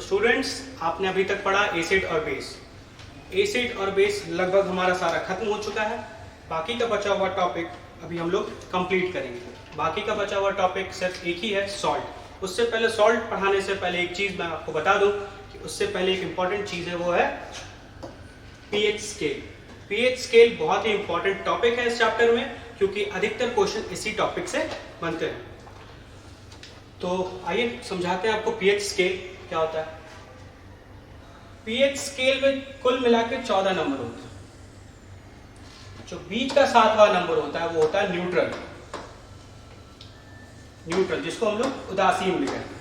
Students, आपने अभी तक पढ़ा एसिड और बेस। एसिड और बेस लगभग हमारा सारा खत्म हो चुका है। बाकी का बचा हुआ टॉपिक अभी हम लोग कंप्लीट करेंगे। बाकी का बचा हुआ टॉपिक सिर्फ एक ही है, सॉल्ट। उससे पहले सॉल्ट पढ़ाने से पहले एक चीज़ मैं आपको बता दूं कि उससे पहले एक इम्पॉर्टेंट चीज़ है, वो है पीएच स्केल। पीएच स्केल बहुत ही इंपॉर्टेंट टॉपिक है इस चैप्टर में, क्योंकि अधिकतर क्वेश्चन इसी टॉपिक से बनते हैं। तो आइए समझाते हैं आपको पीएच स्केल क्या होता है। पीएच स्केल में कुल मिला के 14 नंबर होते हैं। जो बीच का 7वां नंबर होता है वो होता है न्यूट्रल। न्यूट्रल जिसको हम लोग उदासीन भी कहते हैं।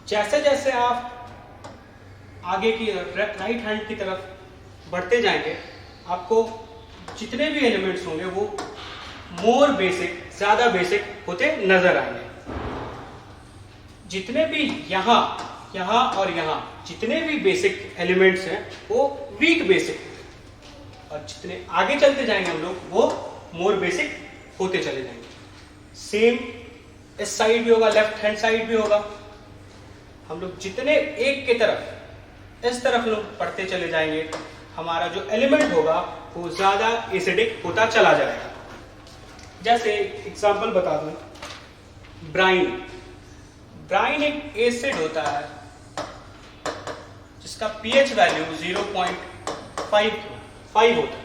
जैसे जैसे आप आगे की राइट हैंड की तरफ बढ़ते जाएंगे, आपको जितने भी एलिमेंट्स होंगे वो मोर बेसिक, ज्यादा बेसिक होते नजर आएंगे। जितने भी यहाँ और यहाँ जितने भी बेसिक एलिमेंट्स हैं वो वीक बेसिक, और जितने आगे चलते जाएंगे हम लोग वो मोर बेसिक होते चले जाएंगे। सेम इस साइड भी होगा, लेफ्ट हैंड साइड भी होगा। हम लोग जितने एक की तरफ इस तरफ लोग पढ़ते चले जाएंगे, हमारा जो एलिमेंट होगा वो ज्यादा एसिडिक होता चला जाएगा। जैसे एग्जांपल बता दूं, ब्राइन। ब्राइन एक एसिड होता है जिसका पीएच वैल्यू 0.5 होता है।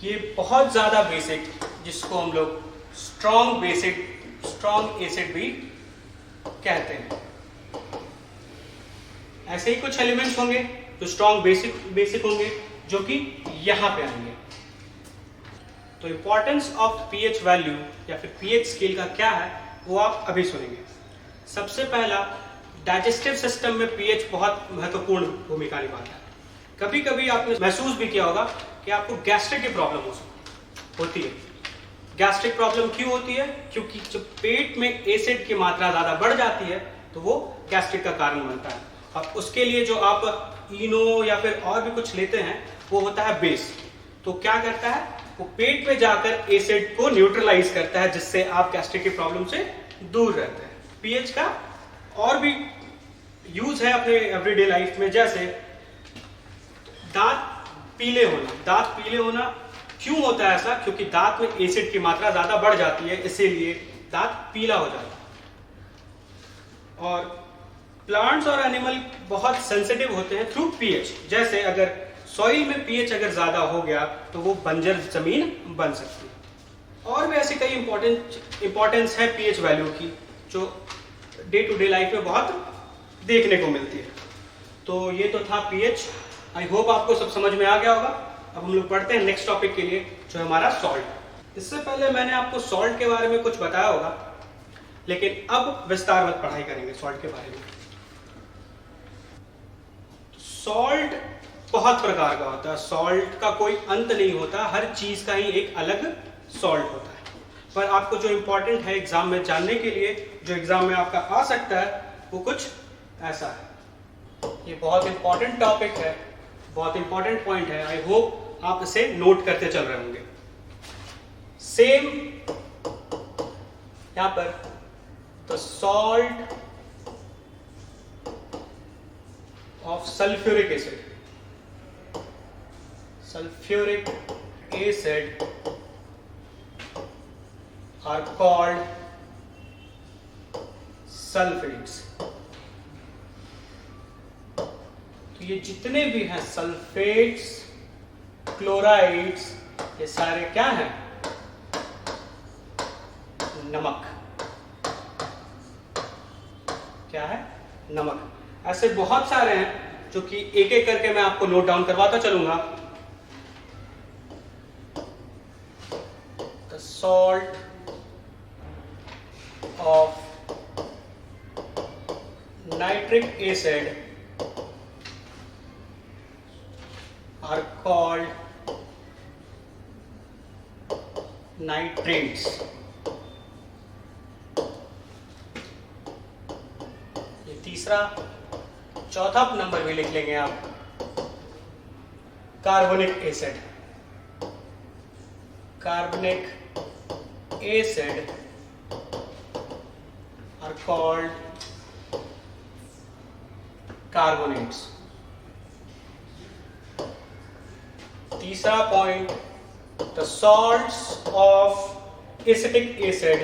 ये बहुत ज्यादा बेसिक, जिसको हम लोग स्ट्रॉन्ग एसिड भी कहते हैं। ऐसे ही कुछ एलिमेंट्स होंगे जो स्ट्रॉन्ग बेसिक होंगे, जो कि यहां पे आएंगे। तो इंपॉर्टेंस ऑफ पीएच वैल्यू या फिर पीएच स्केल का क्या है वो आप अभी सुनेंगे। सबसे पहला, डाइजेस्टिव सिस्टम में पीएच बहुत महत्वपूर्ण भूमिका निभाता है। कभी कभी आपने महसूस भी किया होगा कि आपको गैस्ट्रिक की प्रॉब्लम होती है। गैस्ट्रिक प्रॉब्लम क्यों होती है? क्योंकि जब पेट में एसिड की मात्रा ज्यादा बढ़ जाती है तो वो गैस्ट्रिक का कारण बनता है। अब उसके लिए जो आप इनो या फिर और भी कुछ लेते हैं वो होता है बेस। तो क्या करता है, वो पेट में जाकर एसिड को न्यूट्रलाइज करता है, जिससे आप गैस्ट्रिक की प्रॉब्लम से दूर रहते हैं। पीएच का और भी यूज है अपने एवरीडे लाइफ में, जैसे दांत पीले होना। क्यों होता है ऐसा? क्योंकि दांत में एसिड की मात्रा ज्यादा बढ़ जाती है, इसीलिए दांत पीला हो जाता है। और प्लांट्स और एनिमल बहुत सेंसिटिव होते हैं थ्रू पीएच। जैसे अगर सॉइल में पीएच अगर ज्यादा हो गया तो वो बंजर जमीन बन सकती है। और भी ऐसी कई इंपॉर्टेंस है पीएच वैल्यू की, जो डे टू डे लाइफ में बहुत देखने को मिलती है। तो ये तो था पीएच। आई होप आपको सब समझ में आ गया होगा। अब हम लोग पढ़ते हैं नेक्स्ट टॉपिक के लिए, जो है हमारा सॉल्ट। इससे पहले मैंने आपको सॉल्ट के बारे में कुछ बताया होगा, लेकिन अब विस्तार में पढ़ाई करेंगे सॉल्ट के बारे में। सॉल्ट बहुत प्रकार का होता है। सॉल्ट का कोई अंत नहीं होता, हर चीज का ही एक अलग सॉल्ट होता है। पर आपको जो इंपॉर्टेंट है एग्जाम में जानने के लिए, जो एग्जाम में आपका आ सकता है, वो कुछ ऐसा है। ये बहुत इंपॉर्टेंट टॉपिक है, बहुत इंपॉर्टेंट पॉइंट है। आई होप आप इसे नोट करते चल रहे होंगे। सेम यहां पर, the salt of sulfuric acid are called sulfates। तो ये जितने भी हैं सल्फेट्स, क्लोराइड्स, ये सारे क्या हैं? नमक। क्या है? नमक। ऐसे बहुत सारे हैं जो कि एक एक करके मैं आपको नोट डाउन करवाता चलूंगा। The salt of nitric acid are called nitrates. ये तीसरा, चौथा नंबर भी लिख लेंगे आप, carbonic acid are called carbonates. तीसरा point, the salts of acetic acid,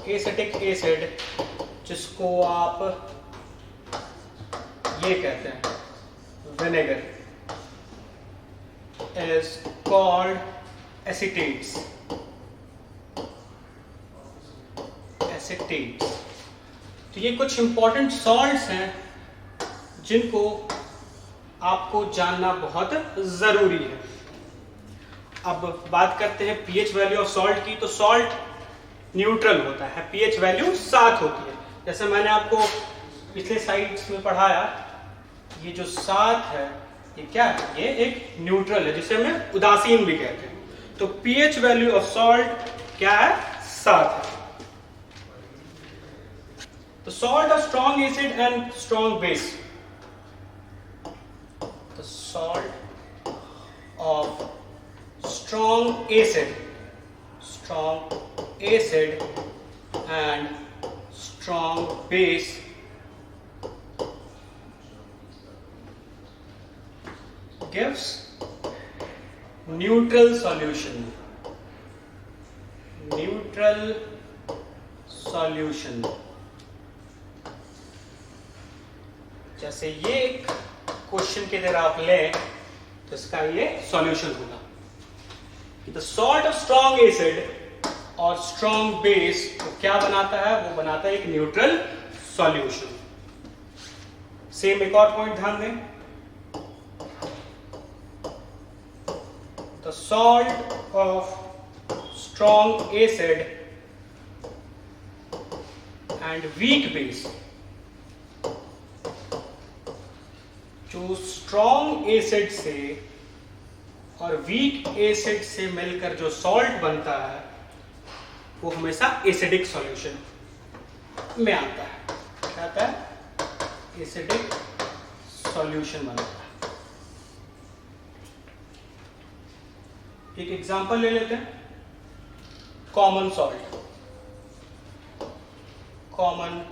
acetic acid जिसको आप ये कहते हैं vinegar, is called acetates, acetates. तो ये कुछ इंपॉर्टेंट सॉल्ट्स हैं जिनको आपको जानना बहुत जरूरी है। अब बात करते हैं पीएच वैल्यू ऑफ सॉल्ट की। तो सॉल्ट न्यूट्रल होता है, पीएच वैल्यू 7 होती है। जैसे मैंने आपको पिछले स्लाइड्स में पढ़ाया, ये जो 7 है ये क्या है, ये एक न्यूट्रल है जिसे हमें उदासीन भी कहते हैं। तो पीएच वैल्यू ऑफ सॉल्ट क्या है, 7 है। तो salt of strong acid and strong base, the salt of strong acid and strong base gives neutral solution, neutral solution। जैसे ये एक क्वेश्चन की तरह आप लें तो इसका ये सॉल्यूशन होगा कि the salt of strong acid और स्ट्रॉन्ग बेस को क्या बनाता है, वो बनाता है एक न्यूट्रल सॉल्यूशन। सेम एक और पॉइंट ध्यान दें, the salt of strong acid and weak base, जो स्ट्रॉन्ग एसिड से और वीक एसिड से मिलकर जो सॉल्ट बनता है वो हमेशा एसिडिक सॉल्यूशन में आता है। क्या आता है, एसिडिक सॉल्यूशन बनता है। एक एग्जांपल ले लेते हैं, कॉमन सॉल्ट, कॉमन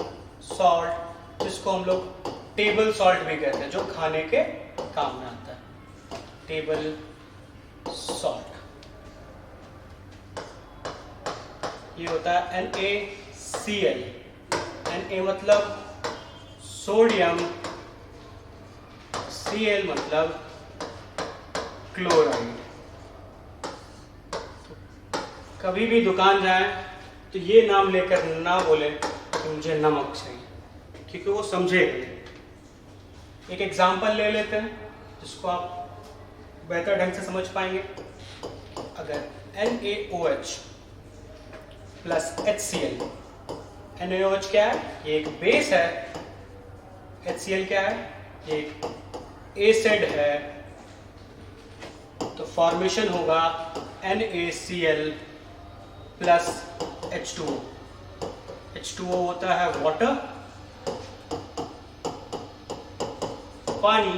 सॉल्ट जिसको हम लोग टेबल सॉल्ट भी कहते हैं, जो खाने के काम में आता है, टेबल सॉल्ट। ये होता है NaCl, Na मतलब सोडियम, Cl मतलब क्लोराइड। कभी भी दुकान जाएं तो ये नाम लेकर ना बोले कि मुझे नमक चाहिए, क्योंकि वो समझेगा। एक एग्जाम्पल ले लेते हैं जिसको आप बेहतर ढंग से समझ पाएंगे। अगर NaOH प्लस HCl, NaOH क्या है, ये एक बेस है, HCl क्या है, ये एक एसिड है, तो फॉर्मेशन होगा NaCl प्लस H2O। H2O होता है वाटर, पानी,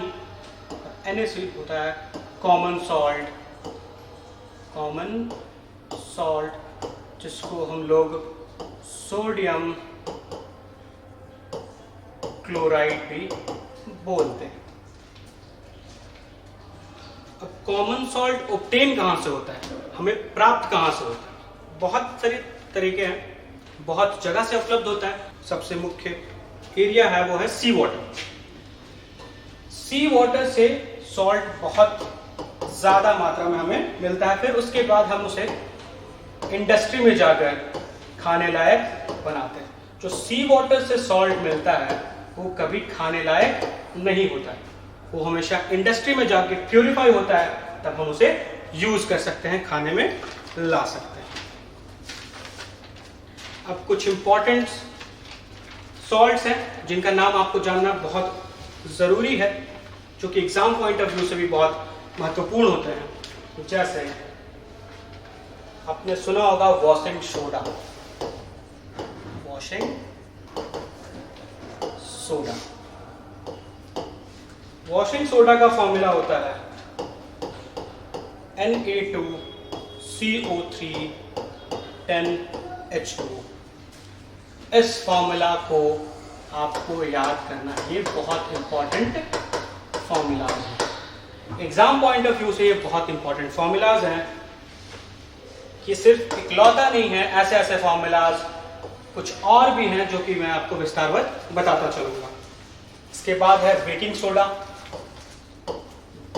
NaCl होता है कॉमन सॉल्ट, कॉमन सॉल्ट जिसको हम लोग सोडियम क्लोराइड भी बोलते हैं। अब कॉमन सॉल्ट ऑब्टेन कहाँ से होता है, हमें प्राप्त कहाँ से होता है? बहुत सारे तरीके हैं, बहुत जगह से उपलब्ध होता है। सबसे मुख्य एरिया है वो है सी वाटर। सी वाटर से सॉल्ट बहुत ज्यादा मात्रा में हमें मिलता है, फिर उसके बाद हम उसे इंडस्ट्री में जाकर खाने लायक बनाते हैं। जो सी वाटर से सॉल्ट मिलता है वो कभी खाने लायक नहीं होता है, वो हमेशा इंडस्ट्री में जाकर प्यूरिफाई होता है, तब हम उसे यूज कर सकते हैं, खाने में ला सकते हैं। अब कुछ इंपॉर्टेंट सॉल्ट्स हैं जिनका नाम आपको जानना बहुत जरूरी है, जो कि एग्जाम पॉइंट ऑफ व्यू से भी बहुत महत्वपूर्ण होते हैं। जैसे आपने सुना होगा washing soda, washing soda. Washing soda का फॉर्मूला होता है Na2CO3 10H2। इस फॉर्मूला को आपको याद करना, ये बहुत इंपॉर्टेंट फॉर्मूलाज हैं। एग्जाम पॉइंट ऑफ व्यू से ये बहुत इंपॉर्टेंट फॉर्मूलाज हैं। ये सिर्फ इकलौता नहीं है, ऐसे ऐसे फॉर्मूलाज कुछ और भी हैं जो कि मैं आपको विस्तारवत बताता चलूंगा। इसके बाद है baking soda.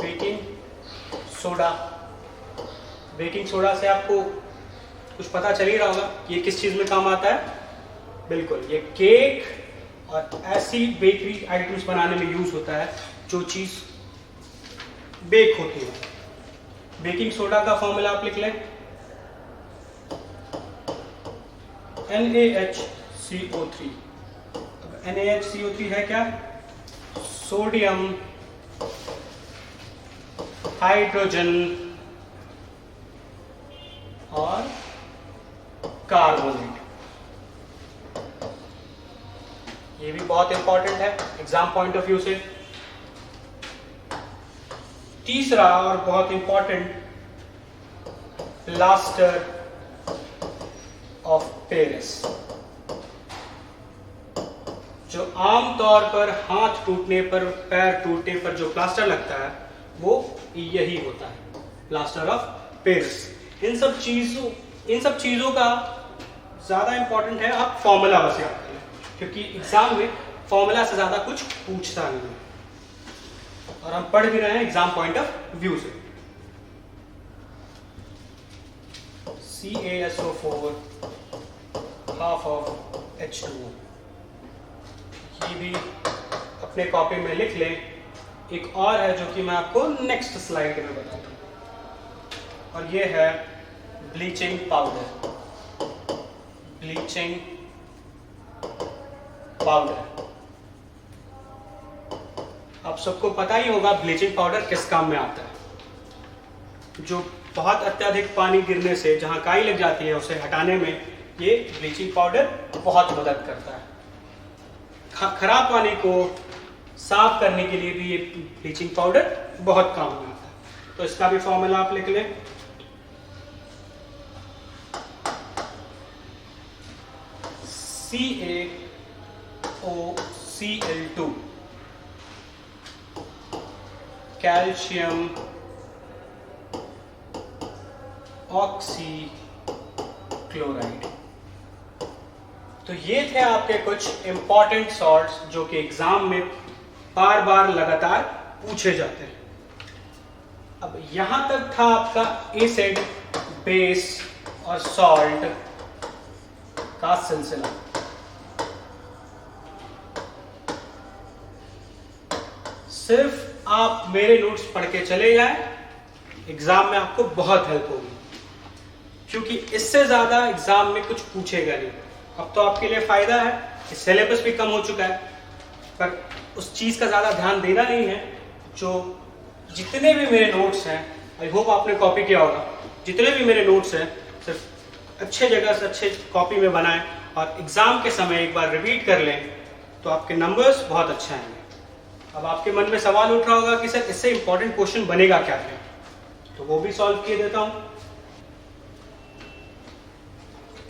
Baking soda, baking soda से आपको कुछ पता चल ही रहा होगा ये किस चीज में काम आता है। बिल्कुल, ये केक और ऐसी बेकरी आइटम्स बनाने में यूज होता है जो चीज बेक होती है। बेकिंग सोडा का फॉर्मूला आप लिख लें, NaHCO3। NaHCO3 है क्या? सोडियम हाइड्रोजन और कार्बोनेट। ये भी बहुत इंपॉर्टेंट है एग्जाम पॉइंट ऑफ व्यू से। तीसरा और बहुत इंपॉर्टेंट, प्लास्टर ऑफ पेरिस। जो आमतौर पर हाथ टूटने पर, पैर टूटने पर जो प्लास्टर लगता है वो यही होता है, प्लास्टर ऑफ पेरिस। इन सब चीजों का ज्यादा इंपॉर्टेंट है आप फॉर्मूला बस याद करें, क्योंकि एग्जाम में फॉर्मूला से ज्यादा कुछ पूछता नहीं है और हम पढ़ भी रहे हैं एग्जाम पॉइंट ऑफ व्यू से। CaSO4 half of H2O, ये भी अपने कॉपी में लिख लें। एक और है जो कि मैं आपको नेक्स्ट स्लाइड में बताता हूं, और ये है ब्लीचिंग पाउडर। ब्लीचिंग पाउडर, आप सबको पता ही होगा ब्लीचिंग पाउडर किस काम में आता है। जो बहुत अत्यधिक पानी गिरने से जहां काई लग जाती है उसे हटाने में ये ब्लीचिंग पाउडर बहुत मदद करता है। खराब पानी को साफ करने के लिए भी ये ब्लीचिंग पाउडर बहुत काम में आता है। तो इसका भी फॉर्मूला आप लिख लें, CaOCl2, कैल्शियम ऑक्सी क्लोराइड। तो ये थे आपके कुछ इंपॉर्टेंट सॉल्ट्स जो कि एग्जाम में बार बार लगातार पूछे जाते हैं। अब यहां तक था आपका एसिड, बेस और सॉल्ट का सिलसिला। सिर्फ आप मेरे नोट्स पढ़ के चले जाएं, एग्जाम में आपको बहुत हेल्प होगी, क्योंकि इससे ज्यादा एग्जाम में कुछ पूछेगा नहीं। अब तो आपके लिए फायदा है कि सिलेबस भी कम हो चुका है, पर उस चीज का ज्यादा ध्यान देना नहीं है। जो जितने भी मेरे नोट्स हैं, आई होप आपने कॉपी किया होगा, जितने भी मेरे नोट्स हैं सिर्फ अच्छे जगह से अच्छे कॉपी में बनाएं और एग्जाम के समय एक बार रिपीट कर लें तो आपके नंबर्स बहुत अच्छे आएंगे। अब आपके मन में सवाल उठ रहा होगा कि सर इससे इंपॉर्टेंट क्वेश्चन बनेगा क्या है, तो वो भी सॉल्व किए देता हूं।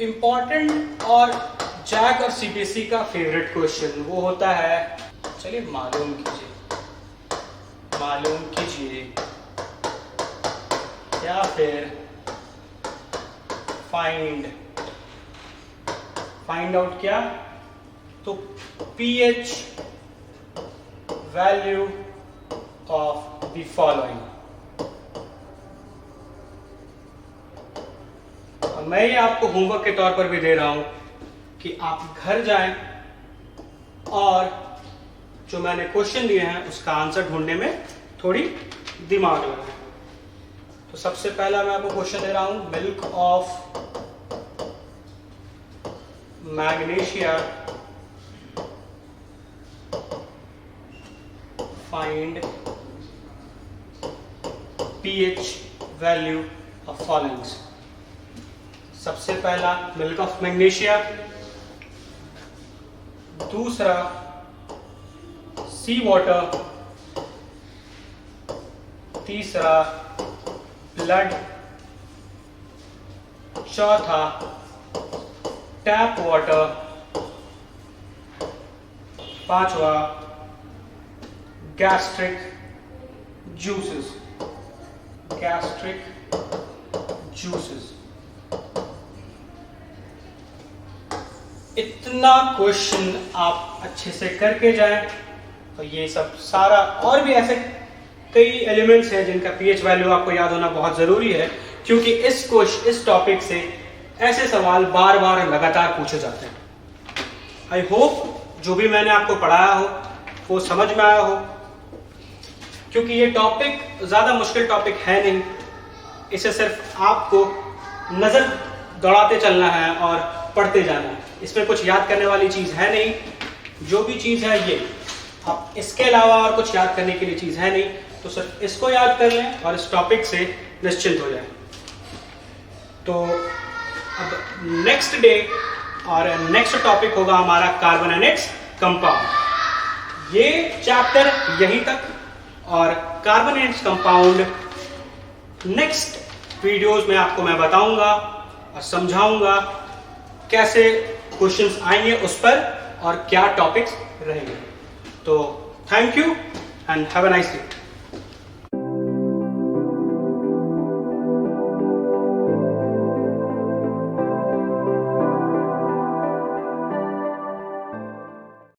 इंपॉर्टेंट और जैक और सीबीएसई का फेवरेट क्वेश्चन वो होता है, चलिए मालूम कीजिए या फिर फाइंड आउट क्या, तो pH value of the following. मैं ये आपको होमवर्क के तौर पर भी दे रहा हूं कि आप घर जाएं और जो मैंने क्वेश्चन दिए हैं उसका आंसर ढूंढने में थोड़ी दिमाग लगाएं। तो सबसे पहला मैं आपको क्वेश्चन दे रहा हूं, milk of magnesia find pH value of followings. सबसे पहला मिल्क ऑफ मैग्नीशिया, दूसरा सी वाटर, तीसरा ब्लड, चौथा टैप वाटर पांचवा गैस्ट्रिक जूसेस, गैस्ट्रिक जूसेस। इतना क्वेश्चन आप अच्छे से करके जाएं तो ये सब सारा और भी ऐसे कई एलिमेंट्स हैं जिनका पीएच वैल्यू आपको याद होना बहुत जरूरी है, क्योंकि इस टॉपिक से ऐसे सवाल बार बार लगातार पूछे जाते हैं। आई होप जो भी मैंने आपको पढ़ाया हो वो समझ में आया हो, क्योंकि ये टॉपिक ज्यादा मुश्किल टॉपिक है नहीं। इसे सिर्फ आपको नजर दौड़ाते चलना है और पढ़ते जाना है। इसमें कुछ याद करने वाली चीज है नहीं। जो भी चीज है ये आप इसके अलावा और कुछ याद करने के लिए चीज है नहीं, तो सिर्फ इसको याद कर लें और इस टॉपिक से निश्चिंत हो जाए। तो अब नेक्स्ट डे और नेक्स्ट टॉपिक होगा हमारा कार्बन एंड इट्स कंपाउंड। ये चैप्टर यहीं तक, और carbon and its compound next videos में आपको मैं बताऊंगा और समझाऊंगा कैसे क्वेश्चंस आएंगे उस पर और क्या टॉपिक्स रहेंगे। तो thank you and have a nice day.